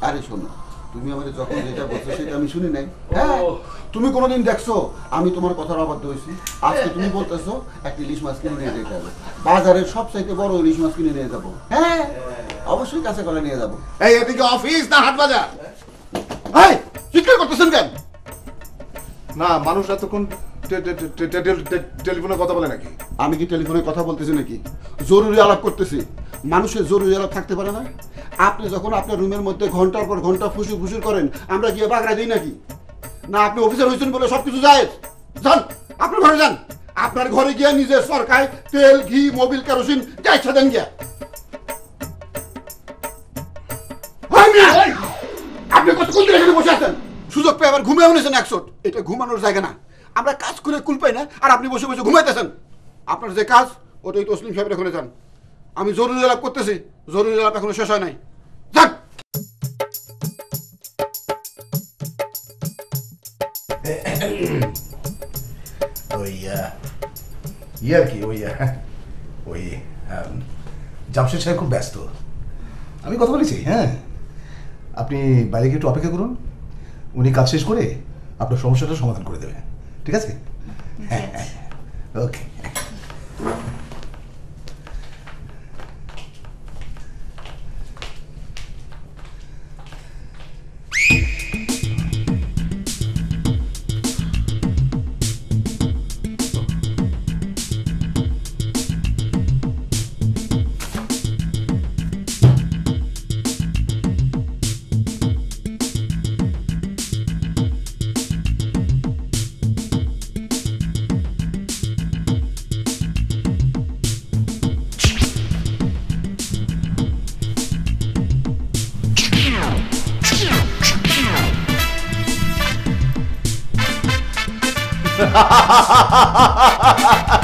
আরে শোনো, তুমি আমাদের যখন যেটা বলছো সেটা আমি শুনি নাই। হ্যাঁ, তুমি কোনোদিন দেখছো আমি তোমার কথার অবাধ্য হয়েছি? আজকে তুমি বলতেছো একটা ইলিশ মাছ কিনে নিয়ে যেতে হবে, বাজারের সবচাইতে বড় ইলিশ মাছ কিনে নিয়ে যাবো। হ্যাঁ, অবশ্যই কাছে করে নিয়ে যাবো। এই এদিকে অফিস না হাট বাজার? এই চিৎকার করতেছেন কেন? না, মানুষ এতক্ষণ টেলিফোনে কথা বলে নাকি? আমি কি টেলিফোনে কথা বলতেছি নাকি? জরুরি আলাপ করতেছি। মানুষের জরুরি আলাপ থাকতে পারে না? আপনি যখন আপনার রুমের মধ্যে ঘন্টার পর ঘন্টা ফুসুর ফুসুর করেন, আমরা গিয়ে বাগড়া দিই নাকি? না আপনি অফিসার হয়েছেন বলে সবকিছু যায়? যান আপনার ঘরে যান, আপনার ঘরে গিয়ে নিজের সরকায় তেল ঘি মোবিল কেরোসিন যা ইচ্ছা দেন গিয়া। আপনি কতক্ষণ ধরে এখানে বসে আছেন? সুযোগ পেয়ে আবার ঘুমিয়ে উনেছেন 100। এটা ঘুমানোর জায়গা না। আমরা কাজ করে কুল পাই না আর আপনি বসে বসে ঘুমাইতেছেন। আপনার যে কাজ ওটাই তসলিম সাহেবের ওখানে যান। আমি জরুরি আলাপ করতেছি, জরুরি আলাপ এখনো শেষ হয় নাই। যান। ওই আর কি ওই জামশেদ সাহেব খুব ব্যস্ত। আমি কথা বলেছি, হ্যাঁ আপনি বাইরে গিয়ে একটু অপেক্ষা করুন, উনি কাজ শেষ করে আপনার সমস্যাটা সমাধান করে দেবে, ঠিক আছে? হ্যাঁ হ্যাঁ, ওকে। Ha ha ha ha ha ha ha ha!